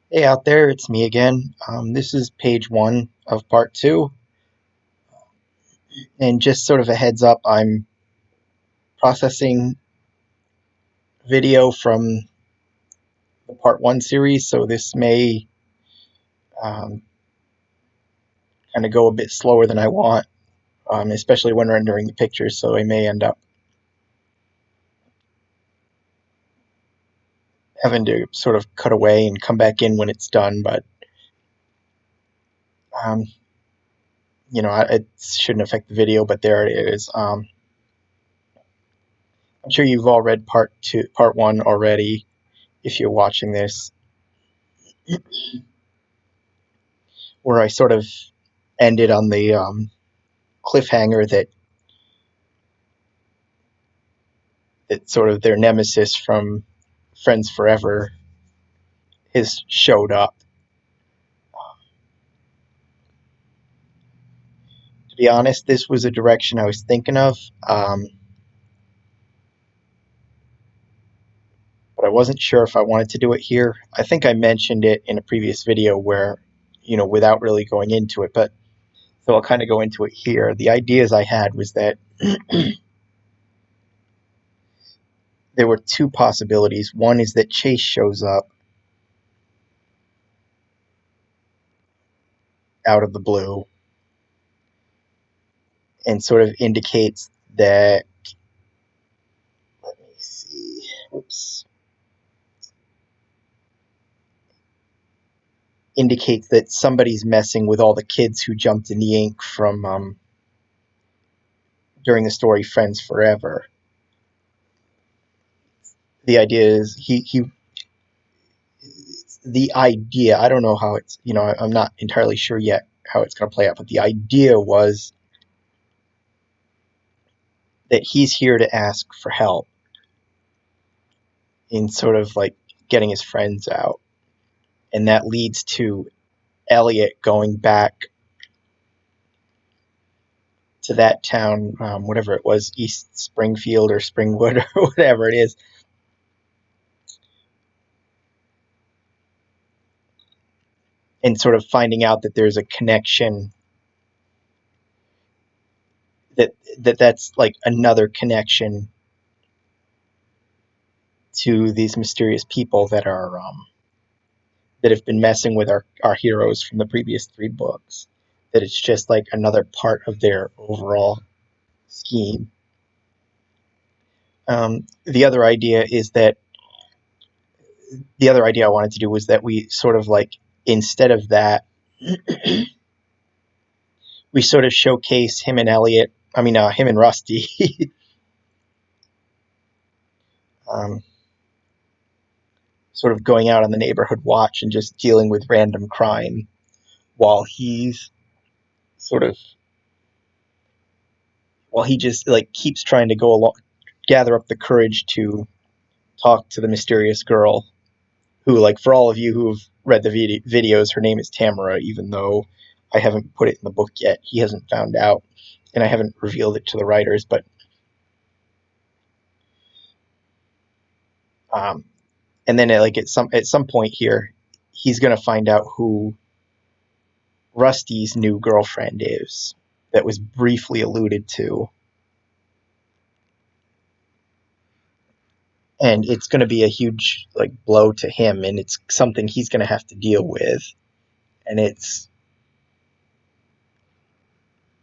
Hey out there, it's me again. This is page one of part two, and just sort of a heads up, I'm processing video from the part one series, so this may um, kind of go a bit slower than I want, especially when rendering the pictures, so I may end up having to sort of cut away and come back in when it's done, but um, it shouldn't affect the video, but there it is. I'm sure you've all read part one already if you're watching this, where I sort of ended on the cliffhanger that sort of their nemesis from Friends Forever has showed up. To be honest, this was a direction I was thinking of, but I wasn't sure if I wanted to do it here. I think I mentioned it in a previous video where, without really going into it, but so I'll kind of go into it here. The ideas I had was that there were two possibilities. One is that Chase shows up out of the blue and sort of indicates that, let me see, oops, indicates that somebody's messing with all the kids who jumped in the ink from during the story Friends Forever. The idea is he the idea, I don't know how it's, I'm not entirely sure yet how it's going to play out, but the idea was that he's here to ask for help in sort of like getting his friends out, and that leads to Elliot going back to that town, whatever it was, East Springfield or Springwood or whatever it is, and sort of finding out that there's a connection, that's like another connection to these mysterious people that have been messing with our heroes from the previous three books. That it's just like another part of their overall scheme. The other idea is that the other idea I wanted to do was that we sort of like, instead of that, we sort of showcase him and Elliot. I mean, him and Rusty, um, sort of going out on the neighborhood watch and just dealing with random crime while he's sort of while he just like keeps trying to go along, gather up the courage to talk to the mysterious girl who, like, for all of you who've read the videos, her name is Tamara, even though I haven't put it in the book yet. He hasn't found out, and I haven't revealed it to the writers, but um, and then like at some point here, he's gonna find out who Rusty's new girlfriend is that was briefly alluded to, and it's going to be a huge like blow to him, and it's something he's going to have to deal with, and I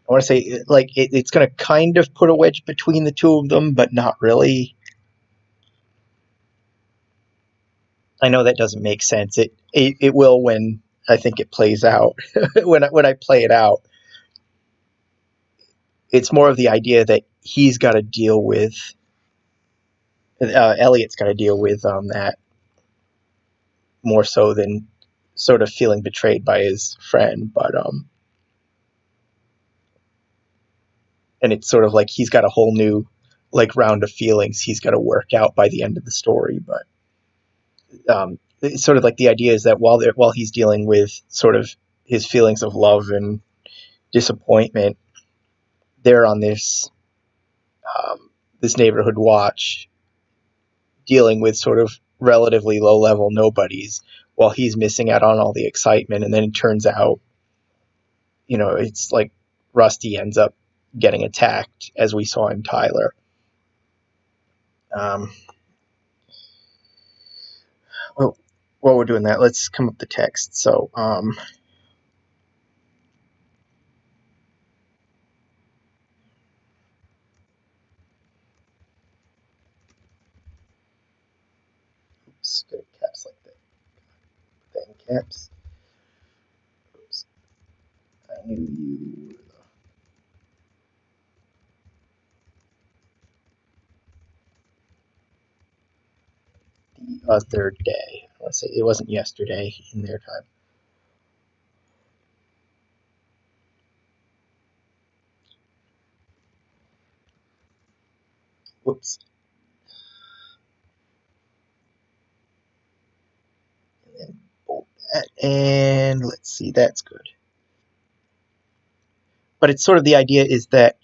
want to say like it's going to kind of put a wedge between the two of them, but not really. I know that doesn't make sense. It will when I think it plays out. When I play it out, it's more of the idea that he's got to deal with. Elliot's got to deal with that more so than sort of feeling betrayed by his friend, but and it's sort of like he's got a whole new like round of feelings he's got to work out by the end of the story. But it's sort of like the idea is that while he's dealing with sort of his feelings of love and disappointment, they're on this neighborhood watch dealing with sort of relatively low level nobodies, while he's missing out on all the excitement. And then it turns out, it's like Rusty ends up getting attacked, as we saw in Tyler. Well, while we're doing that, let's come up the text. So, oops, go to caps like that. Put that in caps. Oops, I knew you were the other day. I want to say it wasn't yesterday in their time. Whoops. And then bolt that, and let's see, that's good. But it's sort of the idea is that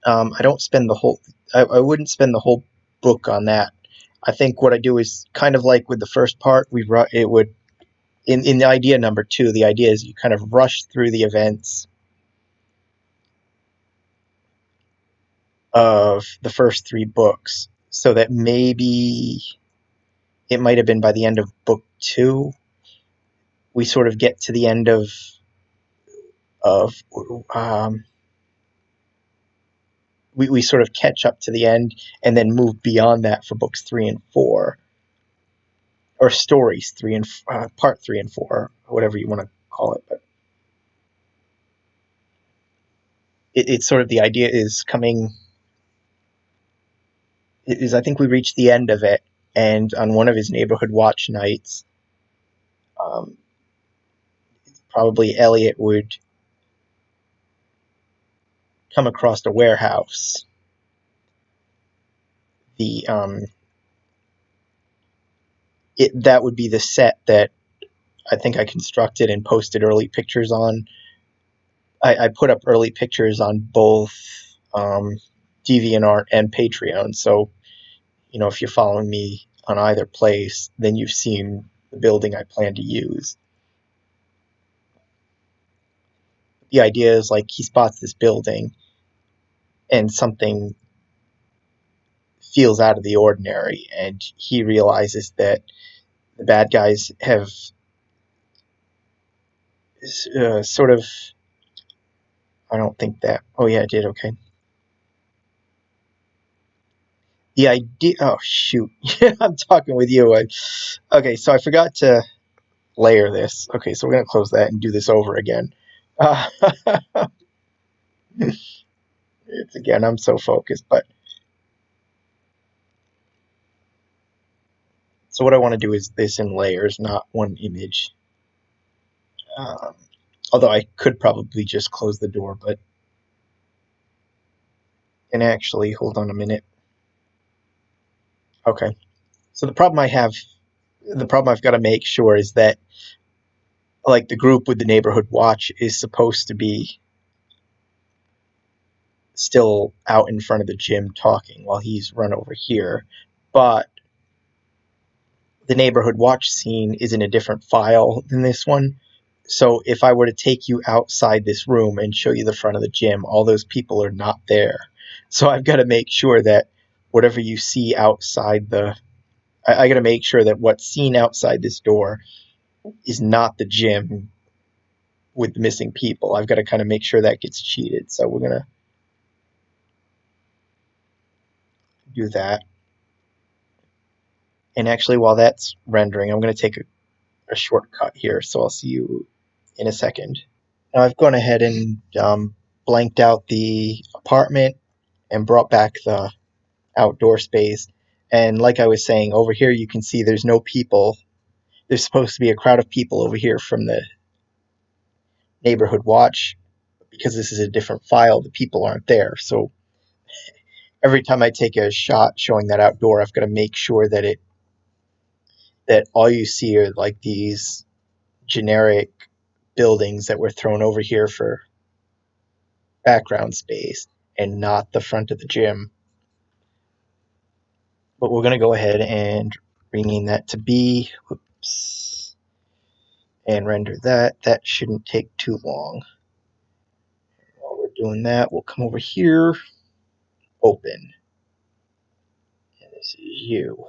I don't spend the whole. I wouldn't spend the whole book on that. I think what I do is kind of like with the first part. It would in the idea number 2. The idea is you kind of rush through the events of the first 3 books, so that maybe it might have been by the end of book 2 we sort of get to the end of we sort of catch up to the end and then move beyond that for books 3 and 4, or stories 3 and part 3 and 4, or whatever you want to call it. But it's sort of the idea is coming is I think we reached the end of it, and on one of his neighborhood watch nights, um, probably Elliot would come across a warehouse. That would be the set that I think I constructed and posted early pictures on. I put up early pictures on both DeviantArt and Patreon. So, if you're following me on either place, then you've seen the building I plan to use. The idea is like he spots this building and something feels out of the ordinary, and he realizes that the bad guys have sort of. I don't think that. Oh, yeah, I did. Okay. The idea. Oh, shoot. I'm talking with you. Okay, so I forgot to layer this. Okay, so we're going to close that and do this over again. Uh, it's again, I'm so focused. But so what I want to do is this in layers, not one image. Um, Although I could probably just close the door, but. And actually, hold on a minute. Okay. So the problem I've got to make sure is that, like, the group with the neighborhood watch is supposed to be still out in front of the gym talking while he's run over here, but the neighborhood watch scene is in a different file than this one. So if I were to take you outside this room and show you the front of the gym, all those people are not there. So I've got to make sure that whatever you see outside I got to make sure that what's seen outside this door is not the gym with the missing people. I've got to kind of make sure that gets cheated. So we're going to do that. And actually, while that's rendering, I'm going to take a shortcut here. So I'll see you in a second. Now I've gone ahead and blanked out the apartment and brought back the outdoor space. And like I was saying, over here you can see there's no people. There's supposed to be a crowd of people over here from the neighborhood watch. Because this is a different file, the people aren't there. So every time I take a shot showing that outdoor, I've got to make sure that all you see are like these generic buildings that were thrown over here for background space and not the front of the gym. But we're going to go ahead and rename that to B. Whoops. and render that. That shouldn't take too long. While we're doing that, we'll come over here, open, and this is you,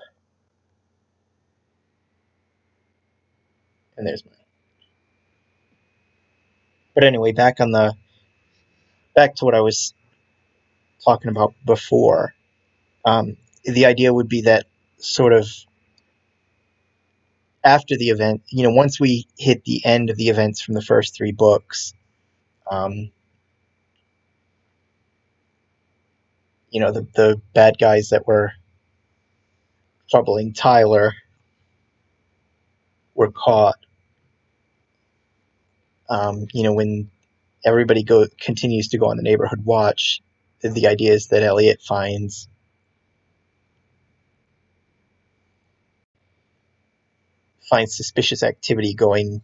and there's mine. But anyway, back to what I was talking about before. The idea would be that sort of after the event, once we hit the end of the events from the first three books, um, the bad guys that were troubling Tyler were caught. When everybody continues to go on the neighborhood watch, the idea is that Elliot finds suspicious activity going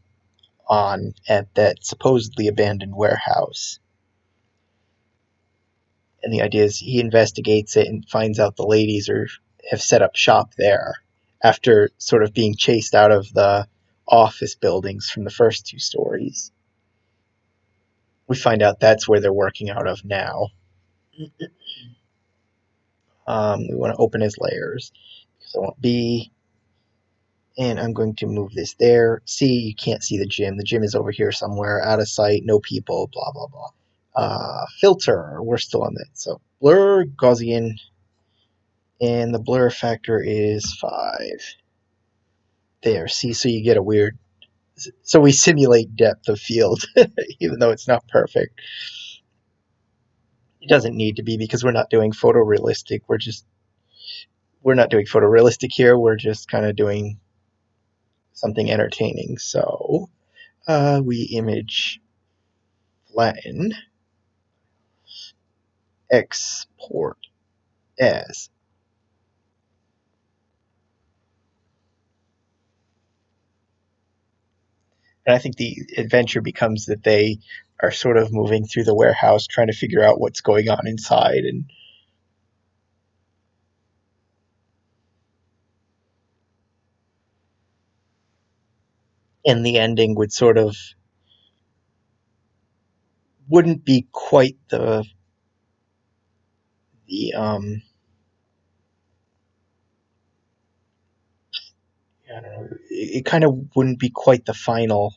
on at that supposedly abandoned warehouse. And the idea is he investigates it and finds out the ladies have set up shop there after sort of being chased out of the office buildings from the first two stories. We find out that's where they're working out of now. We want to open his layers. So I want B, and I'm going to move this there. C, you can't see the gym. The gym is over here somewhere, out of sight, no people, blah, blah, blah. Filter, we're still on that. So blur, Gaussian, and the blur factor is 5. There, see, so you get a weird... So we simulate depth of field, even though it's not perfect. It doesn't need to be because we're not doing photorealistic. We're not doing photorealistic here. We're just kind of doing something entertaining. So we image flatten, export as. And I think the adventure becomes that they are sort of moving through the warehouse trying to figure out what's going on inside. And the ending wouldn't be quite the I don't know, it kind of wouldn't be quite the final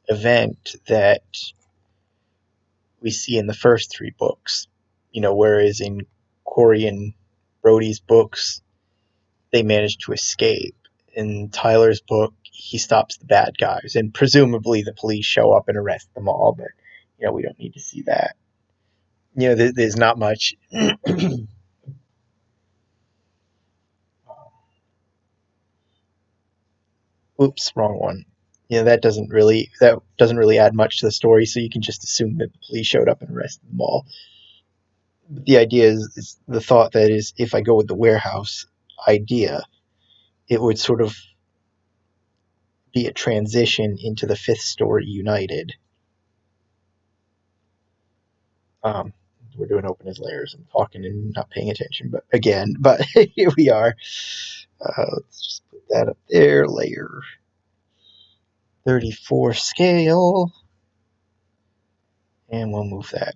event that we see in the first three books. Whereas in Corey and Brody's books, they manage to escape. In Tyler's book, he stops the bad guys, and presumably the police show up and arrest them all, but we don't need to see that. There's not much. Oops, wrong one. That doesn't really add much to the story, so you can just assume that the police showed up and arrested them all. But the idea is the thought that is, if I go with the warehouse idea, it would sort of be a transition into the fifth story, United. We're doing open as layers. I'm talking and not paying attention, but here we are. Let's just put that up there. Layer 34 scale, and we'll move that.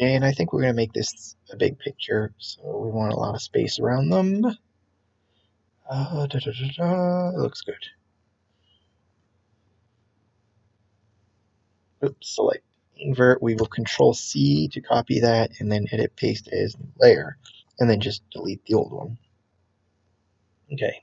And I think we're going to make this a big picture, so we want a lot of space around them. It looks good. Oops, select invert. We will control C to copy that, and then edit paste as new layer, and then just delete the old one. Okay.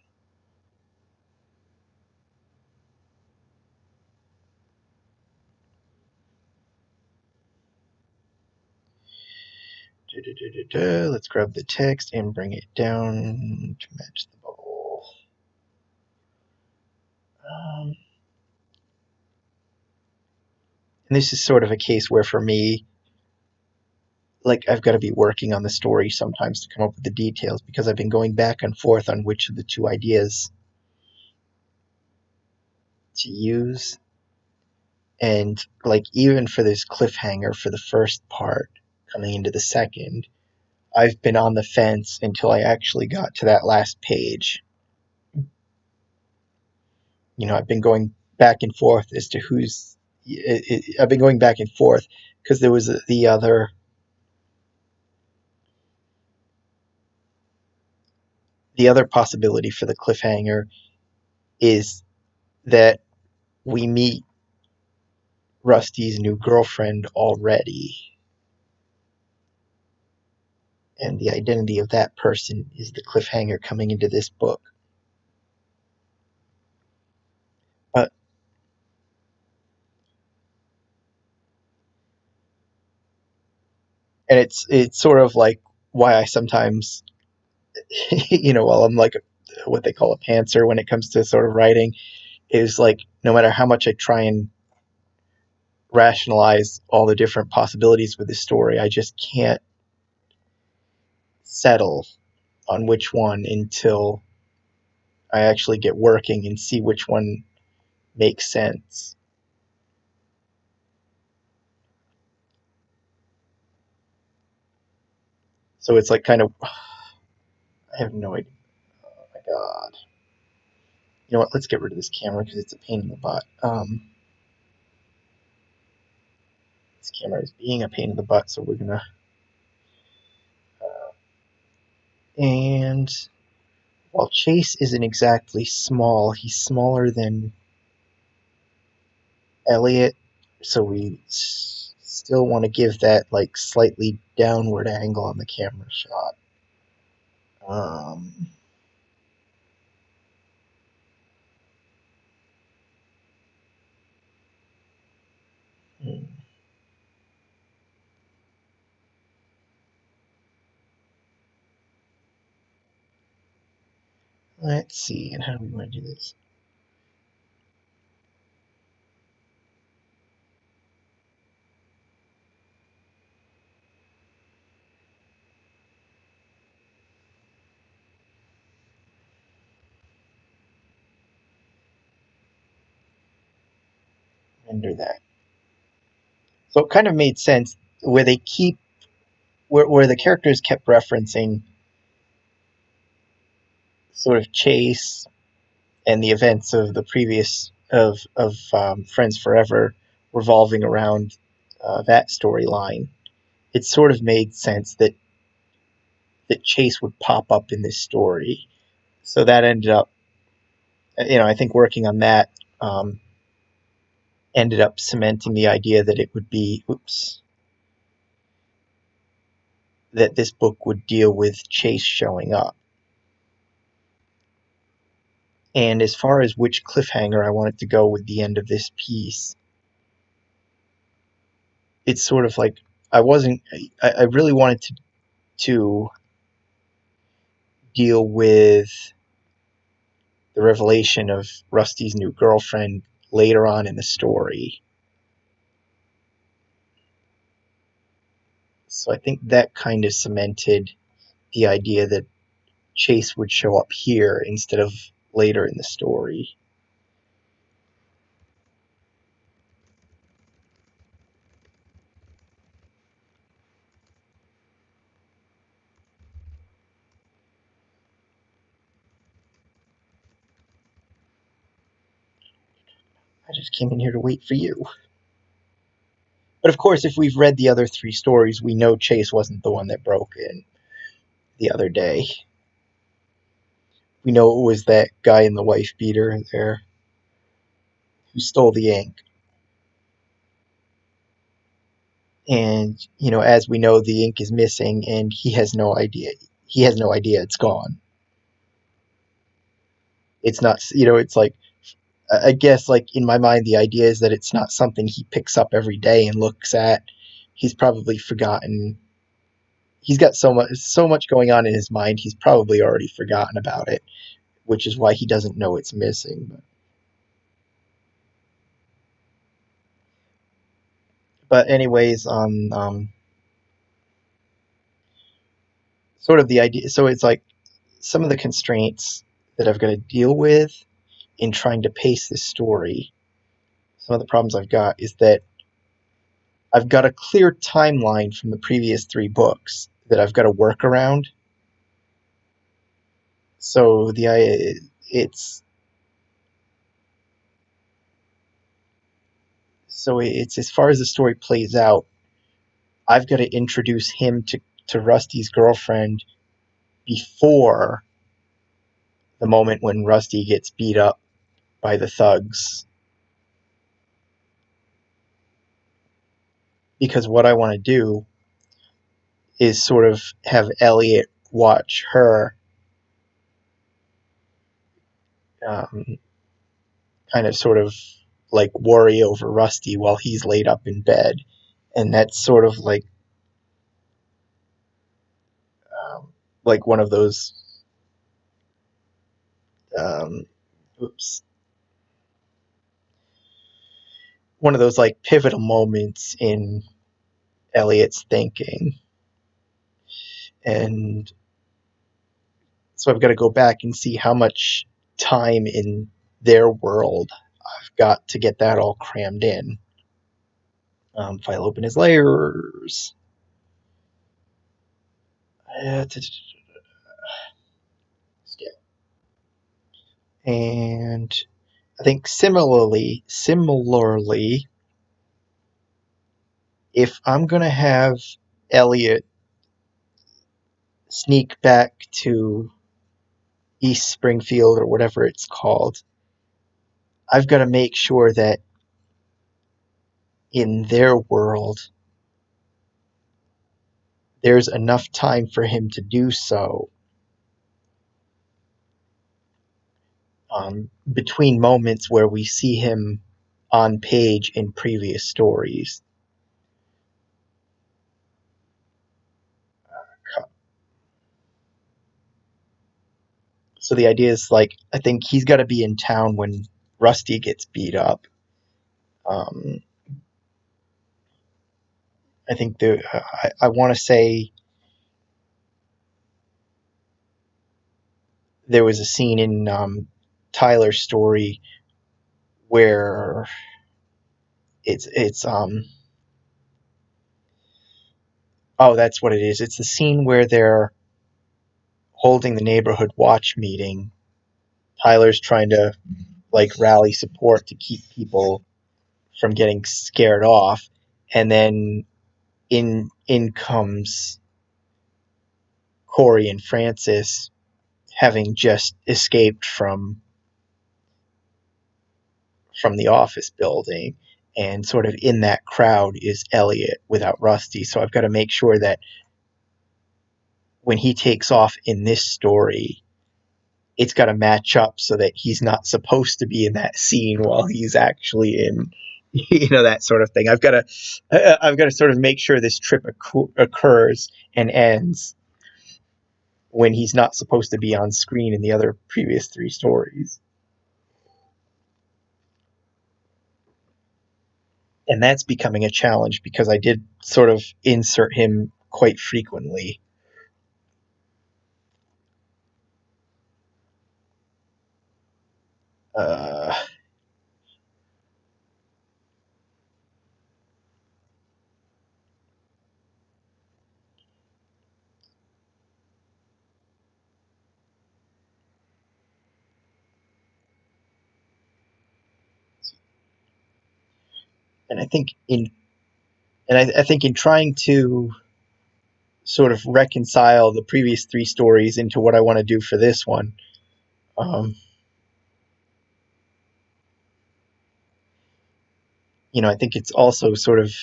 Let's grab the text and bring it down to match the bubble. And this is sort of a case where, for me, I've got to be working on the story sometimes to come up with the details, because I've been going back and forth on which of the two ideas to use. And even for this cliffhanger for the first part coming into the second, I've been on the fence until I actually got to that last page. I've been going back and forth as to who's. I've been going back and forth because there was the other possibility for the cliffhanger is that we meet Rusty's new girlfriend already, and the identity of that person is the cliffhanger coming into this book. But and it's sort of like why I sometimes, while I'm like what they call a pantser when it comes to sort of writing, is like no matter how much I try and rationalize all the different possibilities with this story, I just can't settle on which one until I actually get working and see which one makes sense. So it's like kind of, I have no idea. Oh my god. You know what? Let's get rid of this camera because it's a pain in the butt. This camera is being a pain in the butt, so we're gonna. And while Chase isn't exactly small, he's smaller than Elliot, so we still want to give that like slightly downward angle on the camera shot. Um, hmm. Let's see, and how do we want to do this? Render that. So it kind of made sense where they keep where the characters kept referencing sort of Chase and the events of the previous of Friends Forever revolving around that storyline. It sort of made sense that Chase would pop up in this story. So that ended up, I think working on that ended up cementing the idea that it would be, that this book would deal with Chase showing up. And as far as which cliffhanger I wanted to go with the end of this piece, it's sort of like I wasn't. I really wanted to deal with the revelation of Rusty's new girlfriend later on in the story. So I think that kind of cemented the idea that Chase would show up here instead of later in the story. I just came in here to wait for you. But of course, if we've read the other three stories, we know Chase wasn't the one that broke in the other day. We know it was that guy in the wife beater there who stole the ink. And, as we know, the ink is missing and he has no idea. He has no idea it's gone. It's not, it's like, I guess, like, in my mind, the idea is that it's not something he picks up every day and looks at. He's probably forgotten. He's got so much going on in his mind, he's probably already forgotten about it, which is why he doesn't know it's missing. But anyways, sort of the idea. So it's like some of the constraints that I've got to deal with in trying to pace this story. Some of the problems I've got is that I've got a clear timeline from the previous three books that I've got to work around. So it's it's as far as the story plays out, I've got to introduce him to Rusty's girlfriend before the moment when Rusty gets beat up by the thugs. Because what I want to do is sort of have Elliot watch her um, kind of sort of like worry over Rusty while he's laid up in bed. And that's sort of like one of those um, oops, one of those like pivotal moments in Elliot's thinking. And so I've got to go back and see how much time in their world I've got to get that all crammed in. File open as layers. And I think similarly, if I'm gonna have Elliot sneak back to East Springfield or whatever it's called, I've got to make sure that in their world there's enough time for him to do so between moments where we see him on page in previous stories. So the idea is like, I think he's got to be in town when Rusty gets beat up. Um, I think I want to say there was a scene in Tyler's story where it's oh, that's what it is. It's the scene where they're holding the neighborhood watch meeting. Tyler's trying to like rally support to keep people from getting scared off, and then in comes Corey and Francis, having just escaped from the office building, and sort of in that crowd is Elliot without Rusty. So I've got to make sure that when he takes off in this story, it's got to match up so that he's not supposed to be in that scene while he's actually in, that sort of thing. I've got to sort of make sure this trip occurs and ends when he's not supposed to be on screen in the other previous three stories. And that's becoming a challenge because I did sort of insert him quite frequently. Uh, and I think I think in trying to sort of reconcile the previous three stories into what I want to do for this one, um, I think it's also sort of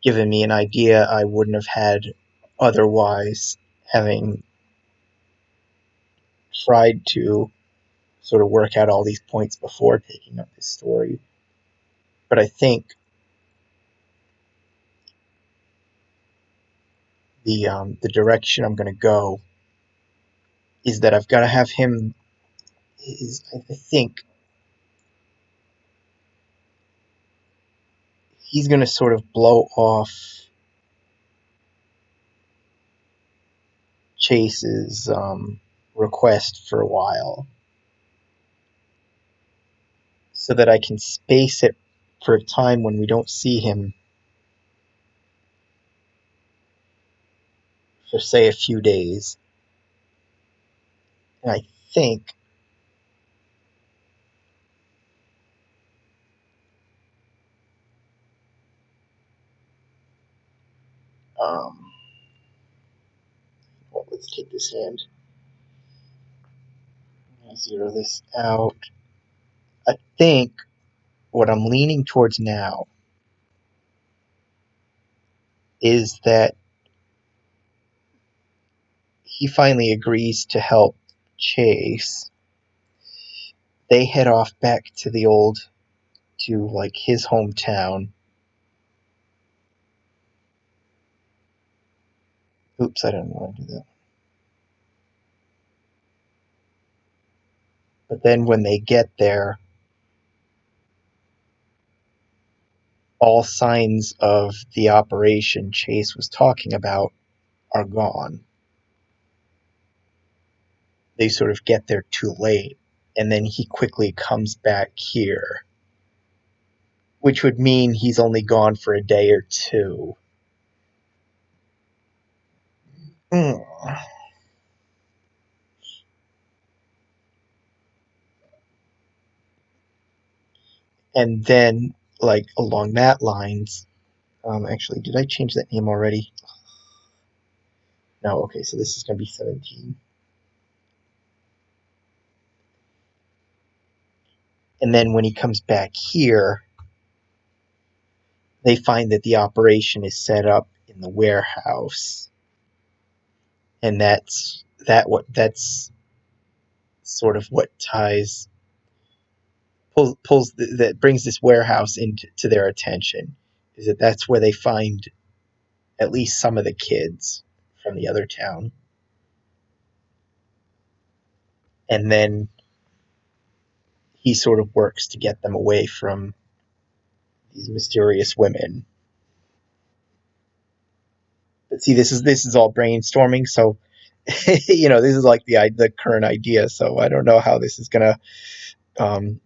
given me an idea I wouldn't have had otherwise, having tried to sort of work out all these points before taking up this story. But I think the direction I'm going to go is that I've got to have him. I think he's going to sort of blow off Chase's request for a while, so that I can space it for a time when we don't see him for say a few days. And I think um, well, let's take this hand. Zero this out. I think what I'm leaning towards now is that he finally agrees to help Chase. They head off back to like his hometown. Oops, I don't want to do that. But then when they get there, all signs of the operation Chase was talking about are gone. They sort of get there too late, and then he quickly comes back here, which would mean he's only gone for a day or two. Mm. And then, like, along that lines, actually, did I change that name already? No, okay, so this is going to be 17. And then when he comes back here, they find that the operation is set up in the warehouse. And that's sort of what pulls that brings this warehouse into their attention, is that that's where they find at least some of the kids from the other town. And then he sort of works to get them away from these mysterious women. But see, this is all brainstorming, so this is like the current idea. So I don't know how this is gonna, um,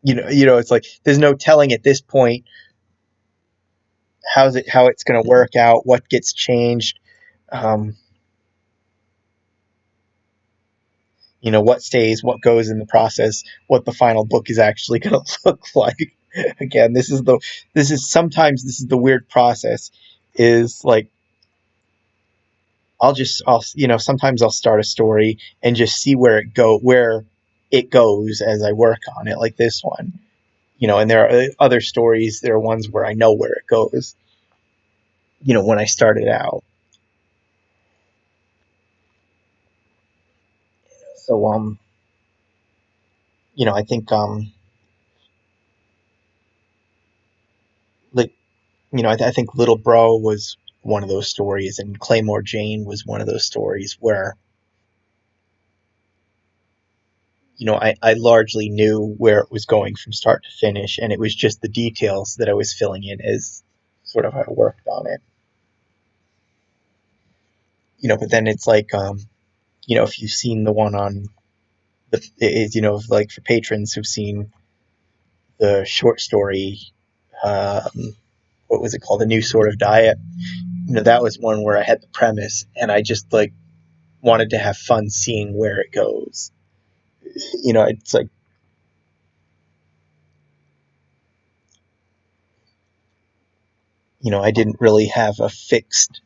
it's like there's no telling at this point how it's gonna work out, what gets changed, um, what stays, what goes in the process, what the final book is actually gonna look like. Again, this is the weird process. Is like sometimes I'll start a story and just see where it goes as I work on it, like this one. And there are other stories, there are ones where I know where it goes, when I started out. So I think like I think Little Bro was one of those stories, and Claymore Jane was one of those stories where I largely knew where it was going from start to finish, and it was just the details that I was filling in as sort of how I worked on it. But then it's like, if you've seen the one on like for patrons who've seen the short story, what was it called? A New Sort of Diet. That was one where I had the premise, and I just like wanted to have fun seeing where it goes. It's like, I didn't really have a fixed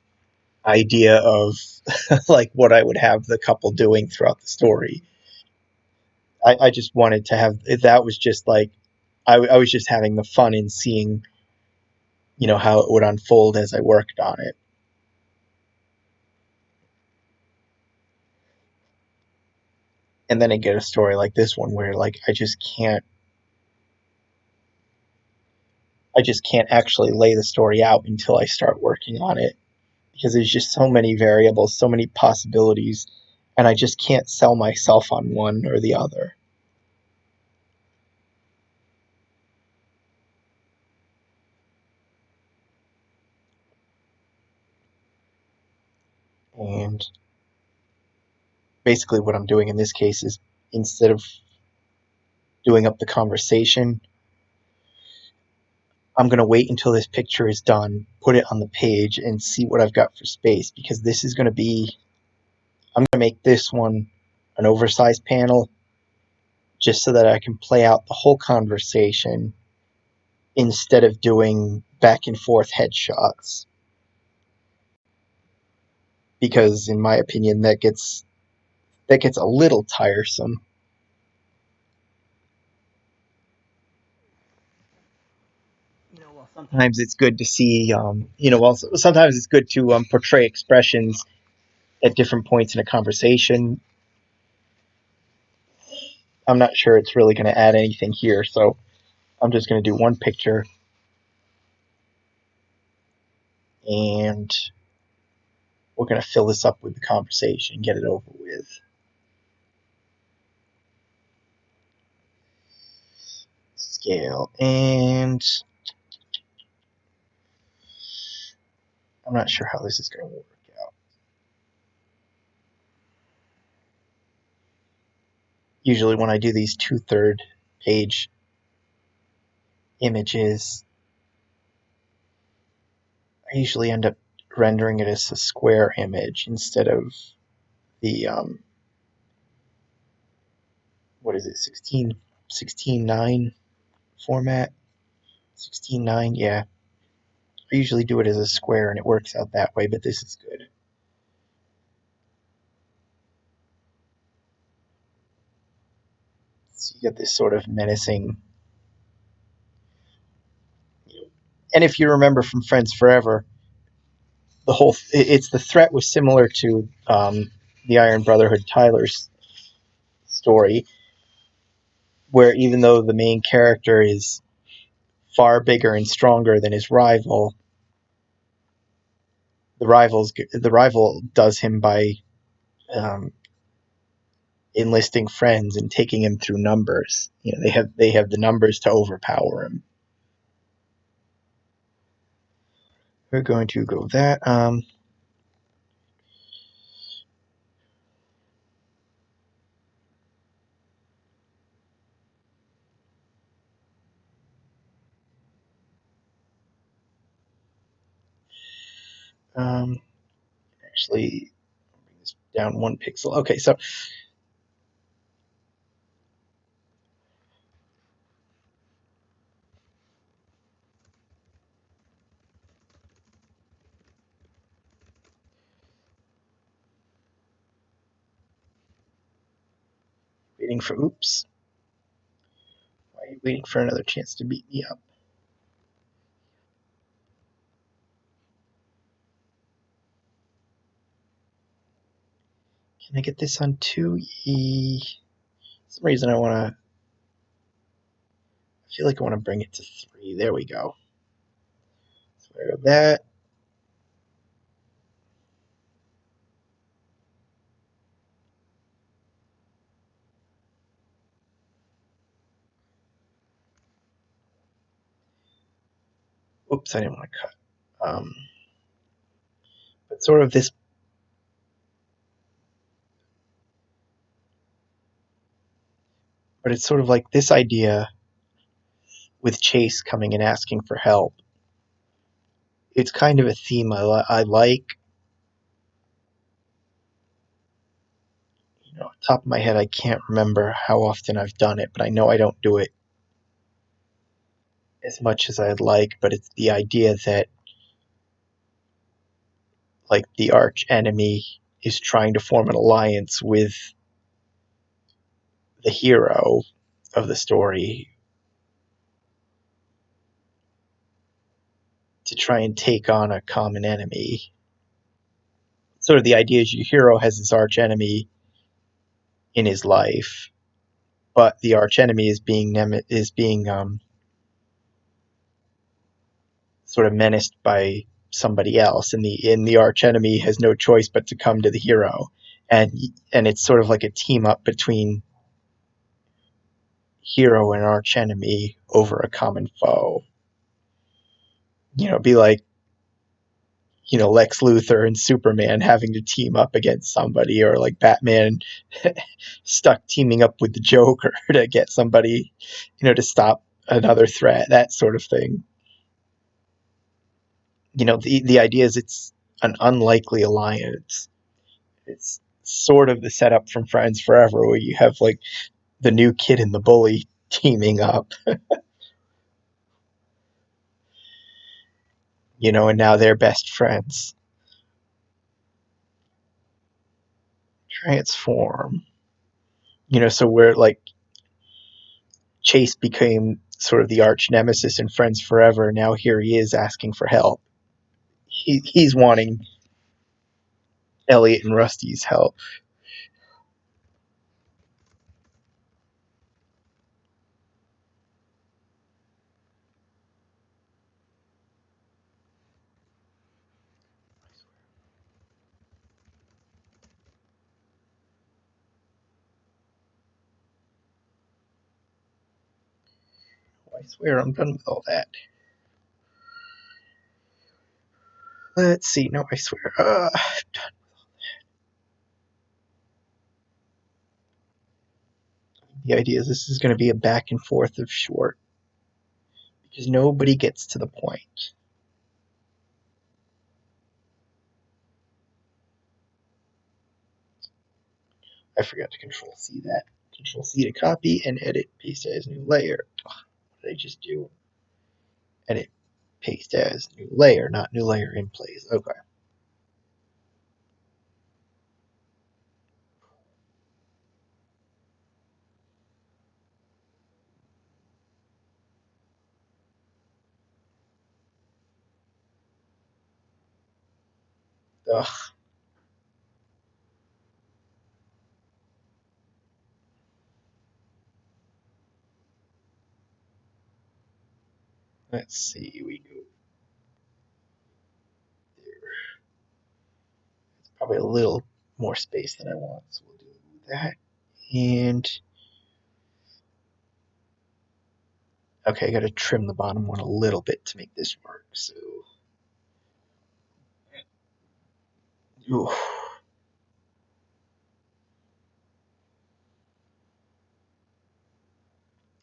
idea of like what I would have the couple doing throughout the story. I just wanted to have that was just like I was just having the fun in seeing how it would unfold as I worked on it. And then I get a story like this one where like I just can't actually lay the story out until I start working on it, because there's just so many variables, so many possibilities, and I just can't sell myself on one or the other. And basically what I'm doing in this case is, instead of doing up the conversation, I'm going to wait until this picture is done, put it on the page, and see what I've got for space, because this is going to be, I'm going to make this one an oversized panel just so that I can play out the whole conversation instead of doing back and forth headshots. Because in my opinion, that gets a little tiresome. Sometimes it's good to see, sometimes it's good to portray expressions at different points in a conversation. I'm not sure it's really going to add anything here, so I'm just going to do one picture, and we're going to fill this up with the conversation and get it over with. Scale, and I'm not sure how this is going to work out. Usually when I do these 2/3 page images, I usually end up rendering it as a square image instead of the what is it, 16:9 format. 16:9, yeah. I usually do it as a square and it works out that way, but this is good. So you get this sort of menacing, and if you remember from Friends Forever, the threat was similar to the Iron Brotherhood Tyler's story, where even though the main character is far bigger and stronger than his rival, the rival does him by um, enlisting friends and taking him through numbers. They have the numbers to overpower him. We're going to go that. Actually, bring this down 1 pixel. Okay, so waiting for oops. Why are you waiting for another chance to beat me up? Can I get this on 2E? For some reason I feel like I want to bring it to 3. There we go. So I go that. Oops, I didn't want to cut. But sort of this. But it's sort of like this idea with Chase coming and asking for help. It's kind of a theme I like. Off the top of my head, I can't remember how often I've done it, but I know I don't do it as much as I'd like. But it's the idea that, like, the arch enemy is trying to form an alliance with the hero of the story to try and take on a common enemy. Sort of the idea is your hero has this arch enemy in his life, but the arch enemy is being sort of menaced by somebody else, and the arch enemy has no choice but to come to the hero, and it's sort of like a team up between hero and arch enemy over a common foe. Be like, Lex Luthor and Superman having to team up against somebody, or like Batman stuck teaming up with the Joker to get somebody, to stop another threat, that sort of thing. the idea is it's an unlikely alliance. It's sort of the setup from Friends Forever, where you have like the new kid and the bully teaming up, and now they're best friends. Transform. So where like Chase became sort of the arch nemesis in Friends Forever, now here he is asking for help. He's wanting Elliot and Rusty's help. I swear I'm done with all that. Let's see. No, I swear. The idea is this is going to be a back and forth of short because nobody gets to the point. I forgot to Control C that. Control C to copy and edit, paste as new layer. What did I just do? Edit, paste as new layer, not new layer in place. Okay. Ugh. Let's see. We go there. It's probably a little more space than I want, so we'll do that. And okay, I got to trim the bottom one a little bit to make this work. So, ooh.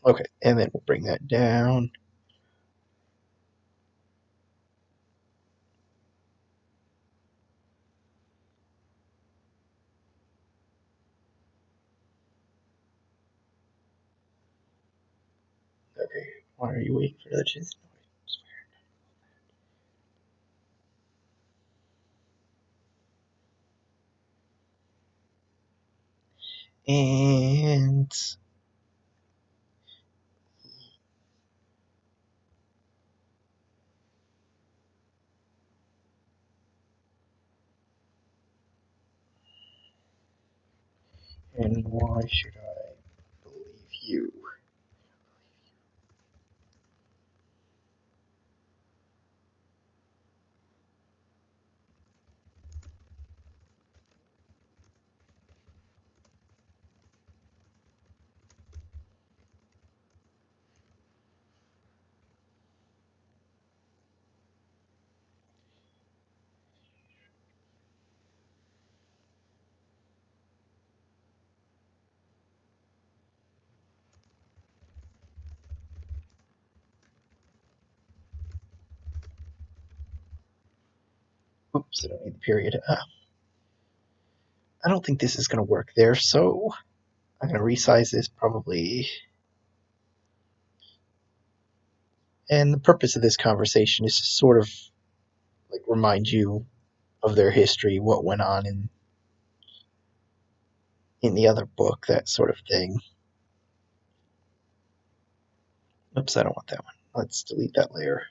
Okay, and then we'll bring that down. Okay, why are you waiting for that? And why should I believe you? Oops, I don't need the period. I don't think this is going to work there, so I'm going to resize this probably. And the purpose of this conversation is to sort of like remind you of their history, what went on in the other book, that sort of thing. Oops, I don't want that one. Let's delete that layer.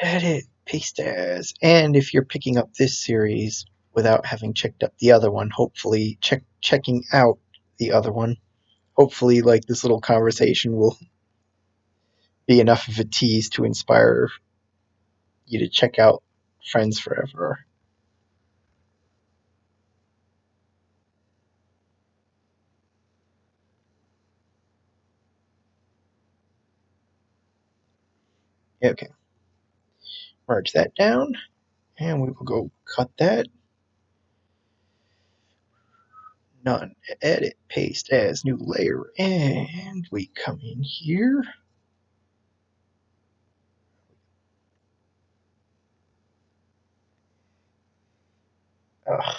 Edit, paste as. And if you're picking up this series without having checked up the other one, hopefully checking out the other one, hopefully like this little conversation will be enough of a tease to inspire you to check out Friends Forever. Okay, merge that down, and we will go cut that. None. Edit, paste as new layer, and we come in here. Ugh.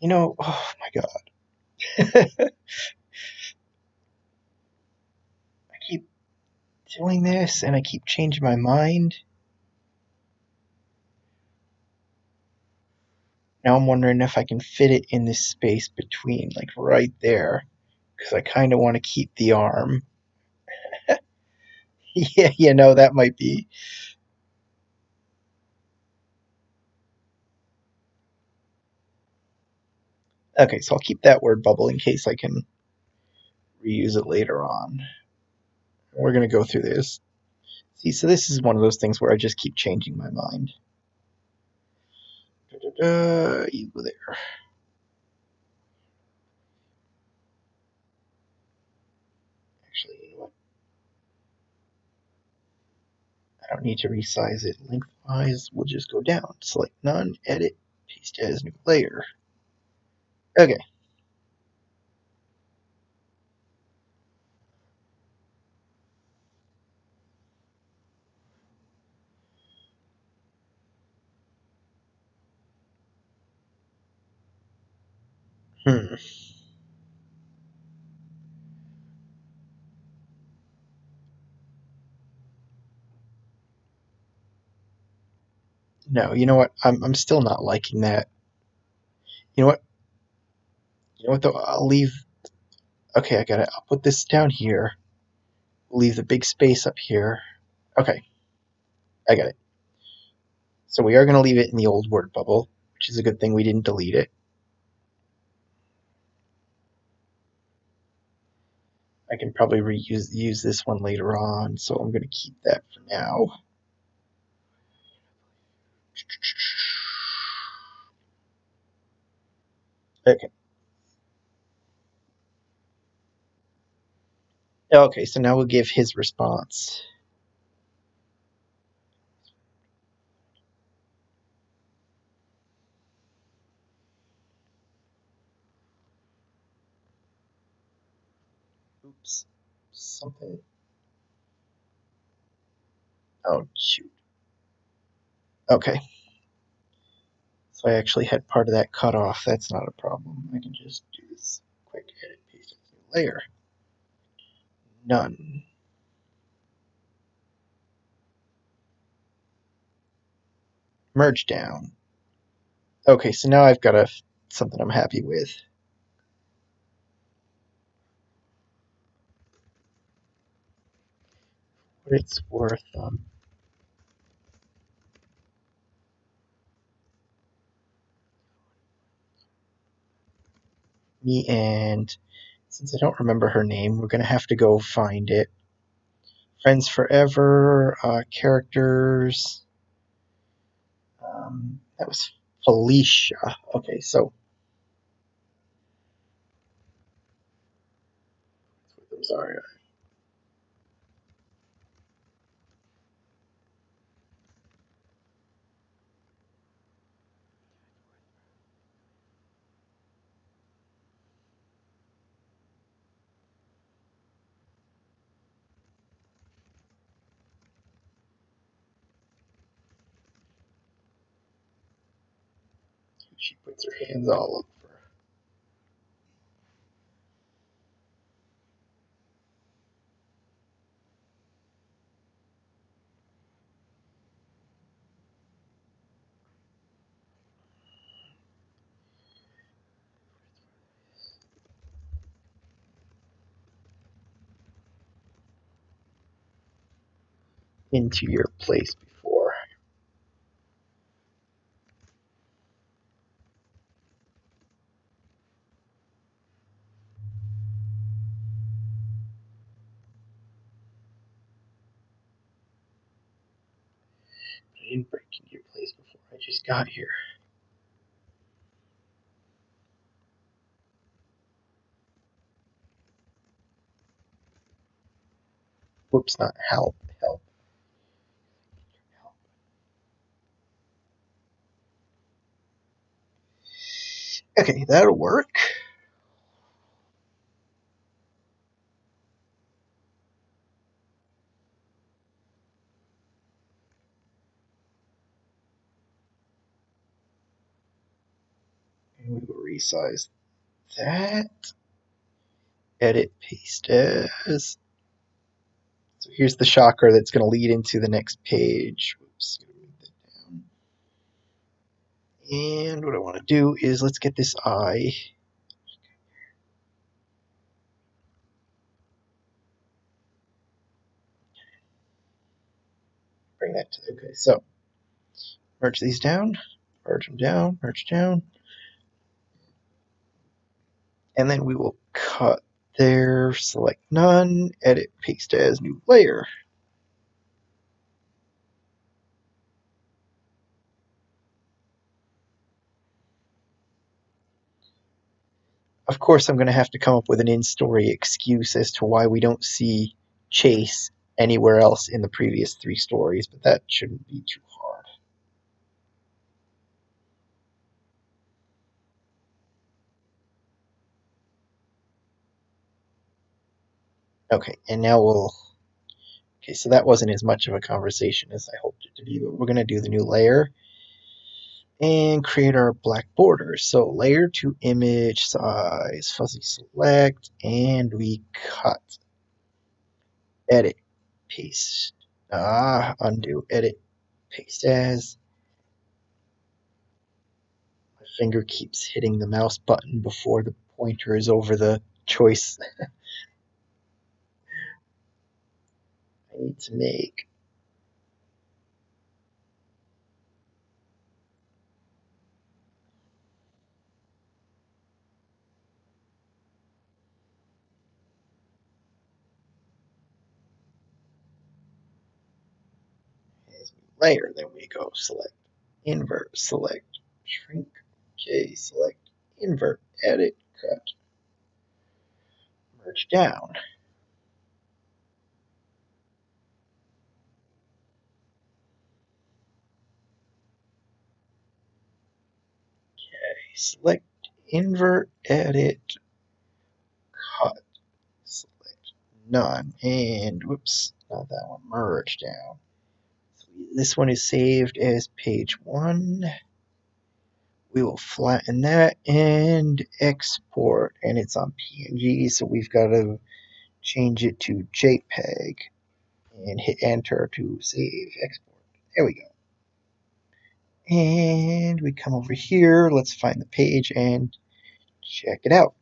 Oh my god. I keep doing this and I keep changing my mind. Now I'm wondering if I can fit it in this space between, like right there, because I kind of want to keep the arm. Yeah, that might be. Okay, so I'll keep that word bubble in case I can reuse it later on. We're going to go through this. See, so this is one of those things where I just keep changing my mind. You go there. Actually, you know what? I don't need to resize it lengthwise. We'll just go down. Select none, edit, paste as new layer. Okay. Hmm. No, you know what? I'm still not liking that. You know what? You know what though? I'll leave. Okay, I got it. I'll put this down here. Leave the big space up here. Okay, I got it. So we are going to leave it in the old word bubble, which is a good thing we didn't delete it. I can probably use this one later on, so I'm going to keep that for now. Okay. Okay, so now we'll give his response. Oops. Something. Oh, shoot. Okay. So I actually had part of that cut off. That's not a problem. I can just do this quick edit, paste as new layer. None. Merge down. Okay, so now I've got something I'm happy with. What it's worth. Me and since I don't remember her name, we're gonna have to go find it. Friends Forever, characters. That was Felicia. Okay, so I'm sorry. She puts her hands all over. Into your place before. I didn't break into your place before I just got here. Whoops, not help. Help. Help. Okay, that'll work. we will resize that. Edit, paste as. So here's the shocker that's going to lead into the next page. Whoops, move that down. And what I want to do is let's get this eye. Bring that to, okay, so merge these down, merge them down, merge down. And then we will cut there, select none, edit, paste as new layer. Of course, I'm going to have to come up with an in-story excuse as to why we don't see Chase anywhere else in the previous 3 stories, but that shouldn't be too hard. Okay, and now we'll... Okay, so that wasn't as much of a conversation as I hoped it to be, but we're going to do the new layer and create our black border. So layer to image size, fuzzy select, and we cut. Edit, paste, undo, edit, paste as. My finger keeps hitting the mouse button before the pointer is over the choice I need to make. As we layer, then we go select, invert, select, shrink, okay, select, invert, edit, cut, merge down. Okay, select, invert, edit, cut, select, none, and whoops, not that one, merge down. So this one is saved as page 1. We will flatten that and export, and it's on PNG, so we've got to change it to JPEG and hit enter to save export. There we go. And we come over here, let's find the page and check it out.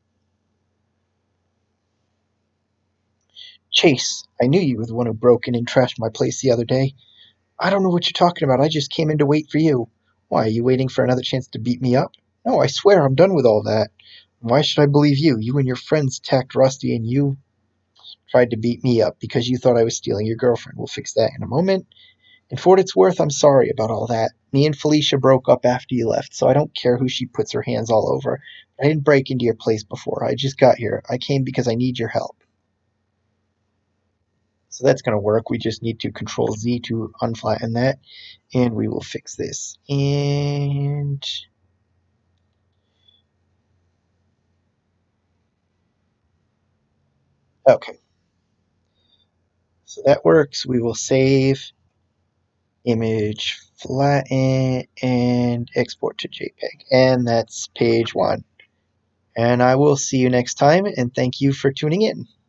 Chase, I knew you were the one who broke in and trashed my place the other day. I don't know what you're talking about. I just came in to wait for you. Why, are you waiting for another chance to beat me up? No, I swear I'm done with all that. Why should I believe you? You and your friends attacked Rusty and you tried to beat me up because you thought I was stealing your girlfriend. We'll fix that in a moment. And for what it's worth, I'm sorry about all that. Me and Felicia broke up after you left, so I don't care who she puts her hands all over. I didn't break into your place before. I just got here. I came because I need your help. So that's going to work. We just need to Control Z to unflatten that, and we will fix this. And okay, so that works. We will save, image, flatten, and export to JPEG. And that's page 1. And I will see you next time, and thank you for tuning in.